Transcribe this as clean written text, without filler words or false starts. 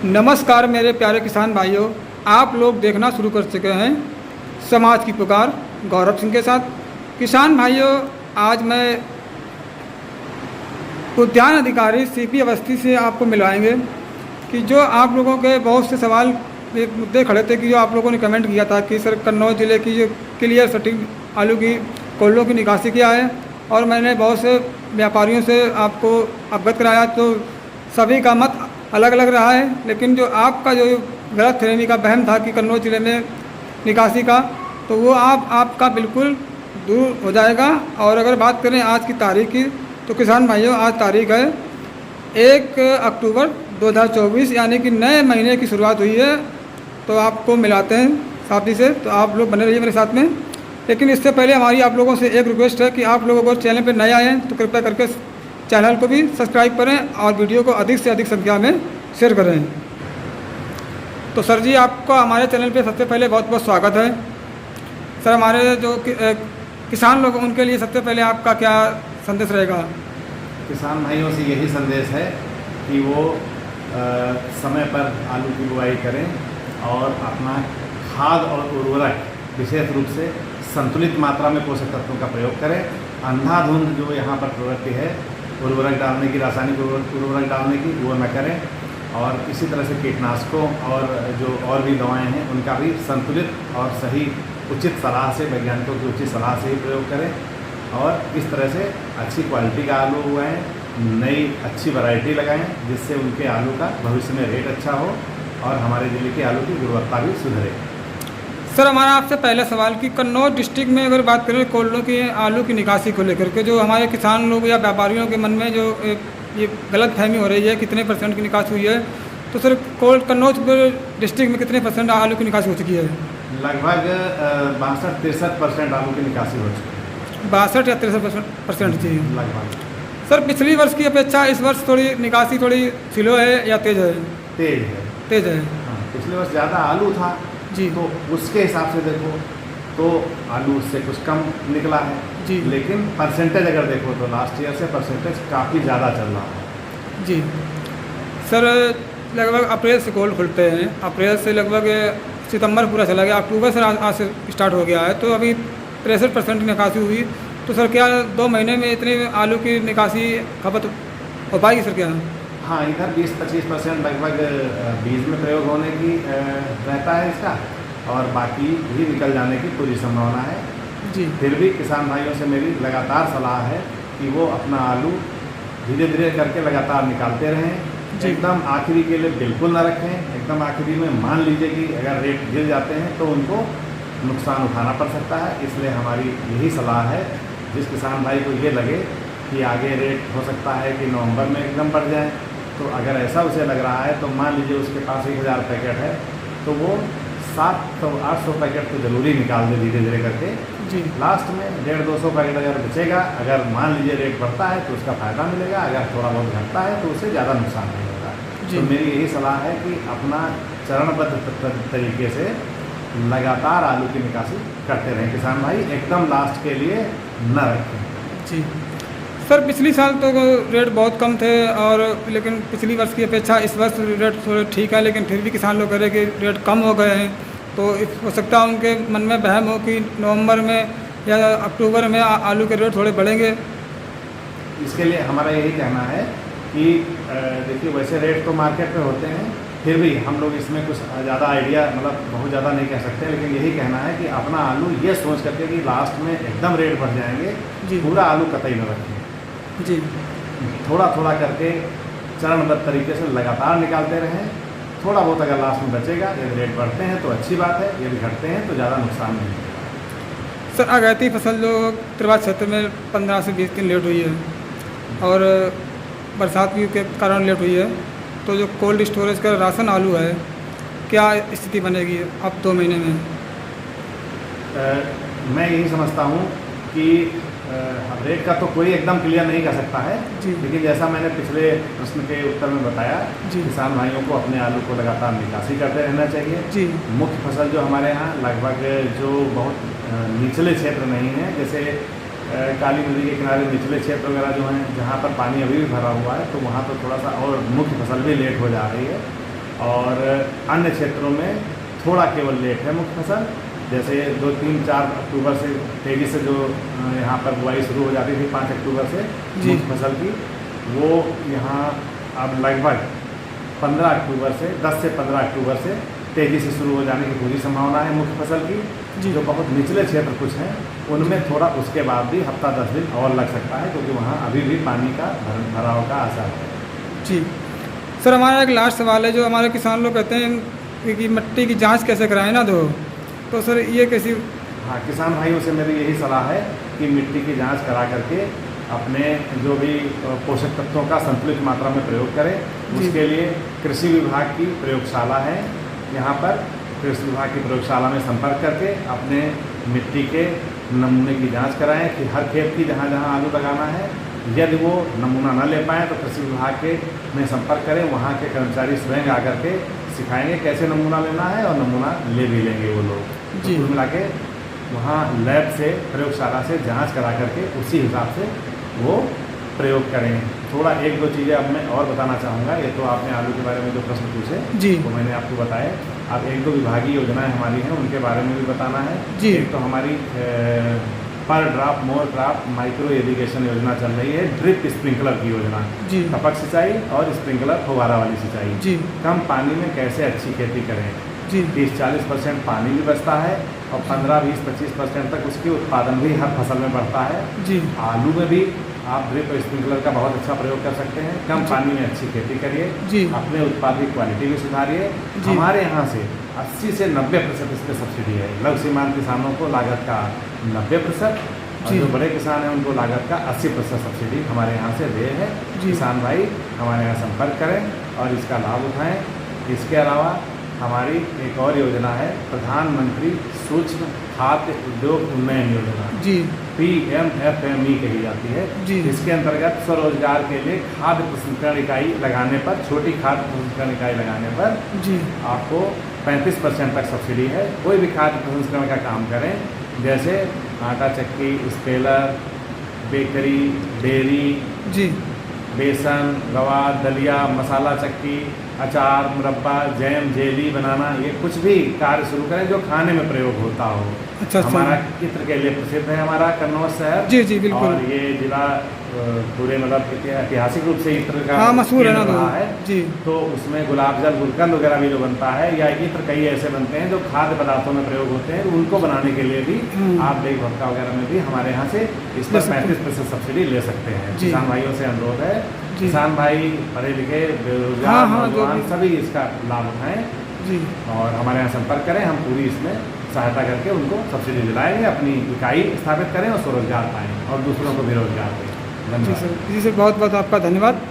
नमस्कार मेरे प्यारे किसान भाइयों, आप लोग देखना शुरू कर चुके हैं समाज की पुकार गौरव सिंह के साथ। किसान भाइयों, आज मैं उद्यान अधिकारी सीपी अवस्थी से आपको मिलवाएंगे कि जो आप लोगों के बहुत से सवाल मुद्दे खड़े थे कि जो आप लोगों ने कमेंट किया था कि सर कन्नौज ज़िले की जो क्लियर सटिंग आलू की कोल्डों की निकासी किया है, और मैंने बहुत से व्यापारियों से आपको अवगत कराया, तो सभी का मत अलग अलग रहा है। लेकिन जो आपका जो गलत फहमी का वहम था कि कन्नौज ज़िले में निकासी का, तो वो आपका बिल्कुल दूर हो जाएगा। और अगर बात करें आज की तारीख की, तो किसान भाइयों आज तारीख है 1 अक्टूबर 2024, यानी कि नए महीने की शुरुआत हुई है। तो आपको मिलाते हैं साथी से, तो आप लोग बने रहिए मेरे साथ में। लेकिन इससे पहले हमारी आप लोगों से एक रिक्वेस्ट है कि आप लोग अगर चैनल पर नए आए हैं तो कृपया करके चैनल को भी सब्सक्राइब करें और वीडियो को अधिक से अधिक संख्या में शेयर करें। तो सर जी, आपका हमारे चैनल पे सबसे पहले बहुत बहुत स्वागत है। सर, हमारे जो किसान लोग उनके लिए सबसे पहले आपका क्या संदेश रहेगा? किसान भाइयों से यही संदेश है कि वो समय पर आलू की बुआई करें और अपना खाद और उर्वरक विशेष रूप से संतुलित मात्रा में पोषक तत्वों का प्रयोग करें। अंधाधुंध जो यहाँ पर प्रवृत्ति है उर्वरक डालने की, रासायनिक उर्वरक डालने की, वो न करें। और इसी तरह से कीटनाशकों और जो और भी दवाएं हैं उनका भी संतुलित और सही उचित सलाह से, वैज्ञानिकों की उचित सलाह से ही प्रयोग करें। और इस तरह से अच्छी क्वालिटी का आलू उगाएँ, नई अच्छी वैरायटी लगाएं, जिससे उनके आलू का भविष्य में रेट अच्छा हो और हमारे ज़िले के आलू की गुणवत्ता भी सुधरे। सर, हमारा आपसे पहला सवाल कि कन्नौज डिस्ट्रिक्ट में अगर बात करें कोल्डों की आलू की निकासी को लेकर के, जो हमारे किसान लोग या व्यापारियों के मन में जो ये गलत फहमी हो रही है कितने % की निकासी हुई है, तो सर कन्नौज डिस्ट्रिक्ट में कितने % आलू की निकासी हो चुकी है? लगभग 62-63% आलू की निकासी हो चुकी है। 62 या 63% जी लगभग। सर, पिछली वर्ष की अपेक्षा इस वर्ष थोड़ी निकासी थोड़ी स्लो है या तेज़ है? तेज़ है। हाँ, पिछले वर्ष ज़्यादा आलू था जी, तो उसके हिसाब से देखो तो आलू उससे कुछ कम निकला है जी। लेकिन परसेंटेज अगर देखो तो लास्ट ईयर से परसेंटेज काफ़ी ज़्यादा चल रहा है। जी सर, लगभग अप्रैल से गोल्ड खुलते हैं, अप्रैल से लगभग सितंबर पूरा चला गया, अक्टूबर से आज से स्टार्ट हो गया है, तो अभी 63% की निकासी हुई। तो सर क्या 2 महीने में इतने आलू की निकासी खपत हो पाएगी सर क्या? हाँ, इधर 20-25% लगभग बीज में प्रयोग होने की रहता है इसका, और बाकी भी निकल जाने की पूरी संभावना है जी। फिर भी किसान भाइयों से मेरी लगातार सलाह है कि वो अपना आलू धीरे धीरे करके लगातार निकालते रहें। एकदम आखिरी के लिए बिल्कुल ना रखें। एकदम आखिरी में मान लीजिए कि अगर रेट गिर जाते हैं तो उनको नुकसान उठाना पड़ सकता है। इसलिए हमारी यही सलाह है, जिस किसान भाई को ये लगे कि आगे रेट हो सकता है कि नवंबर में एकदम बढ़ जाए, तो अगर ऐसा उसे लग रहा है तो मान लीजिए उसके पास 1000 पैकेट है तो वो 700-800 पैकेट तो ज़रूरी निकाल दे धीरे धीरे करके जी। लास्ट में 150-200 पैकेट अगर बचेगा, अगर मान लीजिए रेट बढ़ता है तो उसका फ़ायदा मिलेगा, अगर थोड़ा बहुत घटता है तो उससे ज़्यादा नुकसान नहीं होगा। तो मेरी यही सलाह है कि अपना चरणबद्ध तरीके से लगातार आलू की निकासी करते रहें किसान भाई, एकदम लास्ट के लिए न रखें। जी सर, पिछली साल तो रेट बहुत कम थे, और लेकिन पिछली वर्ष की अपेक्षा इस वर्ष रेट थोड़े ठीक है, लेकिन फिर भी किसान लोग कह रहे हैं कि रेट कम हो गए हैं। तो हो सकता है उनके मन में वहम हो कि नवंबर में या अक्टूबर में आलू के रेट थोड़े बढ़ेंगे। इसके लिए हमारा यही कहना है कि देखिए, वैसे रेट तो मार्केट में होते हैं, फिर भी हम लोग इसमें कुछ ज़्यादा आइडिया, मतलब बहुत ज़्यादा नहीं कह सकते, लेकिन यही कहना है कि अपना आलू ये सोच करके कि लास्ट में एकदम रेट बढ़ जाएंगे, पूरा आलू कतई न रखें जी। थोड़ा थोड़ा करके चरणबद्ध तरीके से लगातार निकालते रहें। थोड़ा बहुत अगर लास्ट में बचेगा, यदि रेट बढ़ते हैं तो अच्छी बात है, यदि घटते हैं तो ज़्यादा नुकसान नहीं होगा। सर, अगैती फसल जो त्रिवाद क्षेत्र में 15 से 20 दिन लेट हुई है, और बरसात के कारण लेट हुई है, तो जो कोल्ड स्टोरेज का राशन आलू है, क्या स्थिति बनेगी अब 2 महीने में? मैं यही समझता हूँ कि रेट का तो कोई एकदम क्लियर नहीं कर सकता है, लेकिन जैसा मैंने पिछले प्रश्न के उत्तर में बताया, किसान भाइयों को अपने आलू को लगातार निकासी करते रहना चाहिए। मुख्य फसल जो हमारे यहाँ लगभग जो बहुत निचले क्षेत्र नहीं हैं, जैसे काली नदी के किनारे निचले क्षेत्र वगैरह जो हैं, जहाँ पर पानी अभी भी भरा हुआ है, तो वहाँ तो थोड़ा सा और मुख्य फसल भी लेट हो जा रही है। और अन्य क्षेत्रों में थोड़ा केवल लेट है मुख्य फसल। जैसे 2, 3, 4 अक्टूबर से तेज़ी से जो यहाँ पर बुआई शुरू हो जाती थी 5 अक्टूबर से मुख्य फसल की, वो यहाँ अब लगभग 15 अक्टूबर से 10 से 15 अक्टूबर से तेज़ी से शुरू हो जाने की पूरी संभावना है मुख्य फसल की। जो बहुत निचले क्षेत्र कुछ हैं उनमें थोड़ा उसके बाद भी हफ्ता 10 दिन और लग सकता है, क्योंकि वहाँ अभी भी पानी का भराव का असर है। जी सर, हमारा एक लास्ट सवाल है। जो हमारे किसान लोग कहते हैं कि मिट्टी की जांच कैसे कराएं ना, तो सर ये कैसी? हाँ, किसान भाइयों से मेरी यही सलाह है कि मिट्टी की जांच करा करके अपने जो भी पोषक तत्वों का संतुलित मात्रा में प्रयोग करें। उसके लिए कृषि विभाग की प्रयोगशाला है, यहाँ पर कृषि विभाग की प्रयोगशाला में संपर्क करके अपने मिट्टी के नमूने की जांच कराएं कि हर खेत की जहाँ जहाँ आलू लगाना है। यदि वो नमूना न ले पाएँ तो कृषि विभाग के में संपर्क करें, वहाँ के कर्मचारी स्वयं आकर के सिखाएंगे कैसे नमूना लेना है, और नमूना ले भी लेंगे वो लोग। तो कुल मिला के वहाँ लैब से, प्रयोगशाला से जांच करा करके उसी हिसाब से वो प्रयोग करें। थोड़ा 1-2 चीज़ें अब मैं और बताना चाहूँगा। ये तो आपने आलू के बारे में जो प्रश्न पूछे वो मैंने आपको बताए। अब 1-2 विभागीय योजनाएं हमारी हैं, उनके बारे में भी बताना है। एक तो हमारी पर drop more crop micro irrigation योजना चल रही है, ड्रिप स्प्रिंकलर की योजना, टपक सिंचाई और स्प्रिंकलर फुहारा वाली सिंचाई। कम पानी में कैसे अच्छी खेती करें। 30-40% पानी भी बचता है और 15-20-25% तक उसकी उत्पादन भी हर फसल में बढ़ता है। आलू में भी आप ड्रिप और स्प्रिंकलर का बहुत अच्छा प्रयोग कर सकते हैं। कम पानी में अच्छी खेती करिए, अपने उत्पाद की क्वालिटी भी सुधारिए। हमारे यहाँ से 80 से 90% इस पर सब्सिडी है। लघु सीमांत किसानों को लागत का 90% और जो बड़े किसान हैं उनको लागत का 80% सब्सिडी हमारे यहाँ से दे है। किसान भाई हमारे यहाँ संपर्क करें और इसका लाभ उठाएँ। इसके अलावा हमारी एक और योजना है, प्रधानमंत्री सूक्ष्म खाद्य उद्योग उन्नयन योजना, PMFME कही जाती है। इसके अंतर्गत स्वरोजगार के लिए खाद्य प्रसंस्करण इकाई लगाने पर, छोटी खाद्य प्रसंस्करण इकाई लगाने पर आपको 35% तक सब्सिडी है। कोई भी खाद्य प्रसंस्करण का काम करें, जैसे आटा चक्की, स्पेलर, बेकरी, डेयरी, बेसन, रवा, दलिया, मसाला चक्की, अचार, मुरब्बा, जैम, जेली बनाना, ये कुछ भी कार्य शुरू करें जो खाने में प्रयोग होता हो। हमारा इत्र के लिए प्रसिद्ध है हमारा कन्नौज शहर। जी बिल्कुल। और ये जिला पूरे मतलब ऐतिहासिक रूप से इत्र का मशहूर रहा है। तो उसमें गुलाब जल, गुलकंद वगैरह भी जो बनता है, या इत्र कई ऐसे बनते हैं जो खाद्य पदार्थों में प्रयोग होते हैं, उनको बनाने के लिए भी आप देख भक्का वगैरह में भी हमारे यहाँ से इस पर 35% सब्सिडी ले सकते हैं। किसान भाइयों से अनुरोध है, किसान भाई पढ़े लिखे, बेरोजगार, नौजवान सभी इसका लाभ उठाएं और हमारे यहाँ संपर्क करें। हम पूरी इसमें सहायता करके उनको सब्सिडी दिलाएंगे, अपनी इकाई स्थापित करें और स्वरोजगार पाएँ और दूसरों को भी रोजगार दें। धन्यवाद। जी सर, बहुत बहुत आपका धन्यवाद।